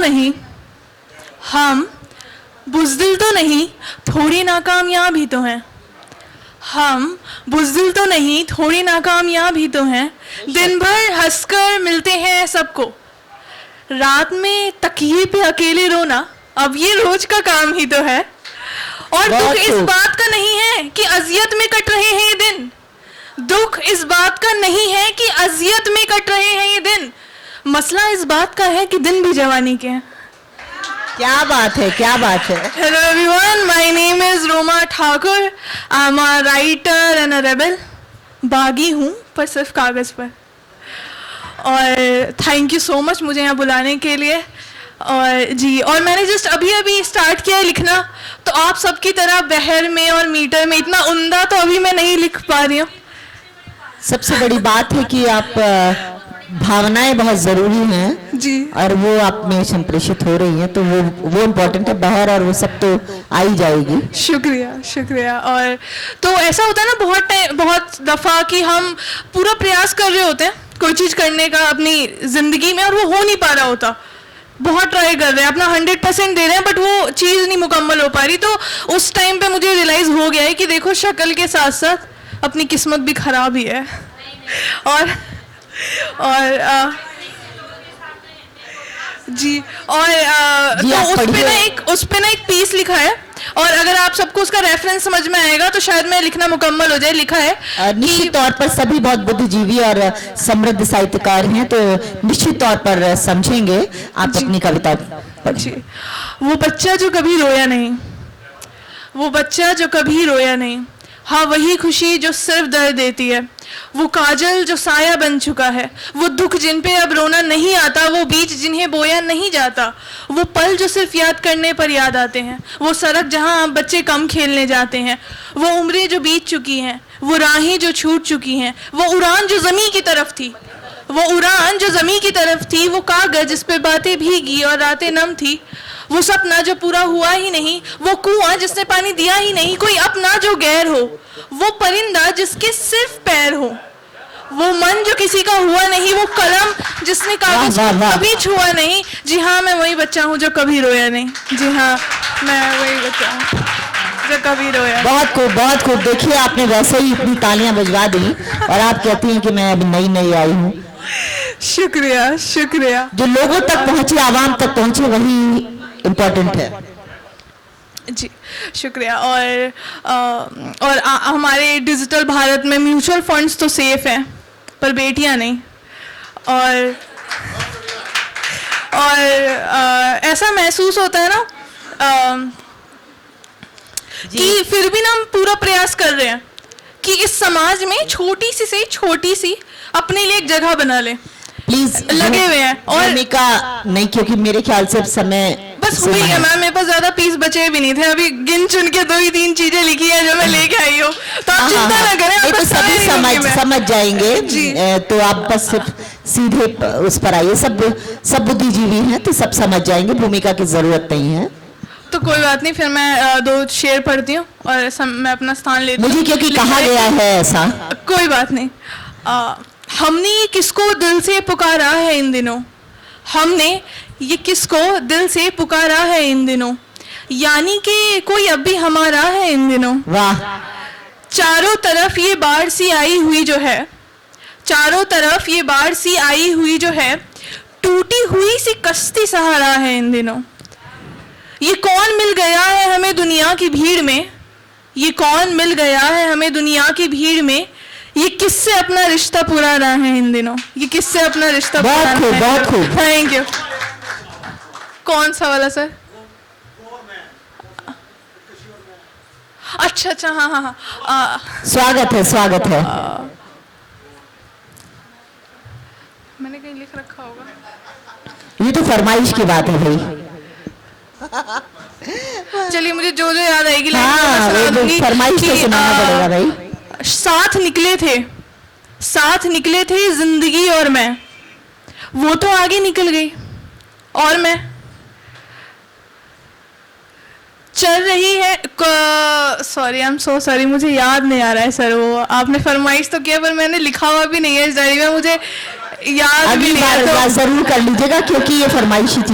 नहीं, हम बुज़दिल तो नहीं, थोड़ी नाकामयाब ही तो हैं। हम बुज़दिल तो नहीं, थोड़ी नाकामयाब ही तो हैं। दिन भर हंसकर मिलते हैं सबको, रात में तकिए पे अकेले रोना अब ये रोज का काम ही तो है। और दुख इस बात का नहीं है कि अजियत में कट रहे हैं ये दिन, दुख इस बात का नहीं है कि अजियत में कट रहे हैं ये दिन, मसला इस बात का है कि दिन भी जवानी के हैं। क्या बात है, क्या बात है। Hello everyone, my name is Roma Thakur. I'm a writer and a rebel. बागी हूँ पर सिर्फ कागज़ पर। और थैंक यू सो मच मुझे यहाँ बुलाने के लिए। और जी, और मैंने जस्ट अभी अभी स्टार्ट किया है लिखना, तो आप सबकी तरह बहर में और मीटर में इतना उम्दा तो अभी मैं नहीं लिख पा रही हूँ। सबसे बड़ी बात है कि आप भावनाएं बहुत जरूरी हैं जी, और वो आप में संप्रेषित हो रही हैं, तो वो इम्पोर्टेंट है। बहर और वो सब तो आ ही जाएगी। शुक्रिया शुक्रिया। और तो ऐसा होता है ना बहुत दफ़ा कि हम पूरा प्रयास कर रहे होते हैं कोई चीज़ करने का अपनी ज़िंदगी में, और वो हो नहीं पा रहा होता। बहुत ट्राई कर रहे हैं, अपना 100% दे रहे हैं, बट वो चीज़ नहीं मुकम्मल हो पा रही। तो उस टाइम पे मुझे रियलाइज़ हो गया है कि देखो, शक्ल के साथ साथ अपनी किस्मत भी ख़राब ही है। और जी, और तो उस पे ना एक पीस लिखा है, और अगर आप सबको उसका रेफरेंस समझ में आएगा तो शायद मैं लिखना मुकम्मल हो जाए। लिखा है निश्चित तौर पर सभी बहुत बुद्धिजीवी और समृद्ध साहित्यकार हैं, तो निश्चित तौर पर समझेंगे आप अपनी कविता पढ़िए। वो बच्चा जो कभी रोया नहीं, वो बच्चा जो कभी रोया नहीं, हाँ वही खुशी जो सिर्फ दर्द देती है, वो काजल जो साया बन चुका है, वो दुख जिन पे अब रोना नहीं आता, वो बीज जिन्हें बोया नहीं जाता, वो पल जो सिर्फ याद करने पर याद आते हैं, वो सड़क जहां अब बच्चे कम खेलने जाते हैं, वो उम्रें जो बीत चुकी हैं, वो राहें जो छूट चुकी हैं, वो उड़ान जो ज़मीं की तरफ थी, वो उड़ान जो ज़मीं की तरफ थी, वो कागज़ जिस पे बातें भीगी और रातें नम थी, वो सपना जो पूरा हुआ ही नहीं, वो कुआं जिसने पानी दिया ही नहीं, कोई अपना जो गैर हो, वो परिंदा जिसके सिर्फ पैर हो, वो मन जो किसी का हुआ नहीं, वो कलम जिसने कागज कभी छुआ नहीं। जी हाँ, मैं वही बच्चा हूँ जो कभी रोया नहीं। जी हाँ, मैं वही बच्चा हूँ जो कभी रोया। बहुत खूब, बहुत खूब। देखिए, आपने वैसे ही इतनी तालियां बजवा दी और आप कहती हैं कि मैं अभी नई नई आई हूँ। शुक्रिया शुक्रिया। जो लोगों तक पहुंचे, आवाम तक पहुंचे, वही इम्पोर्टेंट है। जी शुक्रिया। और हमारे डिजिटल भारत में म्यूचुअल फंड्स तो सेफ हैं, पर बेटियां नहीं। और ऐसा महसूस होता है ना कि फिर भी ना हम पूरा प्रयास कर रहे हैं कि इस समाज में छोटी सी से छोटी सी अपने लिए एक जगह बना ले। प्लीज लगे हुए हैं। और भूमिका नहीं, क्योंकि मेरे ख्याल से समय बस हुई है मैम, मेरे पास ज्यादा पीस बचे भी नहीं थे, अभी गिन चुन के 2 ही 3 चीजें लिखी है जो मैं लेके आई हूँ, तो आप चिंता ना करें। आप तो सभी समझ जाएंगे जी। तो आप बस सिर्फ सीधे उस पर आइए। सब बुद्धिजीवी हैं तो सब समझ जाएंगे, भूमिका की जरूरत नहीं है। तो कोई बात नहीं, फिर मैं 2 शेर पढ़ती हूँ और मैं अपना स्थान लेती हूँ। मुझे क्योंकि कहा गया है ऐसा। कोई बात नहीं। हमने ये किसको दिल से पुकारा है इन दिनों, हमने ये किसको दिल से पुकारा है इन दिनों, यानी कि कोई अब भी हमारा है इन दिनों। वाह। चारों तरफ ये बाढ़ सी आई हुई जो है, चारों तरफ ये बाढ़ सी आई हुई जो है, टूटी हुई सी कश्ती सहारा है इन दिनों। ये कौन मिल गया है हमें दुनिया की भीड़ में, ये कौन मिल गया है हमें दुनिया की भीड़ में, ये किससे अपना रिश्ता पुराना है इन दिनों, ये किससे अपना रिश्ता पुराना है। बहुत खूब। Thank you. कौन सा वाला सर? अच्छा अच्छा, हाँ हाँ हाँ। स्वागत है, स्वागत है। मैंने कहीं लिख रखा होगा। ये तो फरमाइश की बात है भाई। चलिए, मुझे जो जो याद आएगी फरमाइश तो सुनाना पड़ेगा भाई। साथ निकले थे जिंदगी और मैं, वो तो आगे निकल गई और मैं चल रही है। Sorry, I am so sorry, मुझे याद नहीं आ रहा है सर। वो आपने फरमाइश तो किया पर मैंने लिखा हुआ भी नहीं है इस डायरी में, मुझे याद भी नहीं आ रहा। जरूर कर लीजिएगा क्योंकि ये फरमाइशी थी।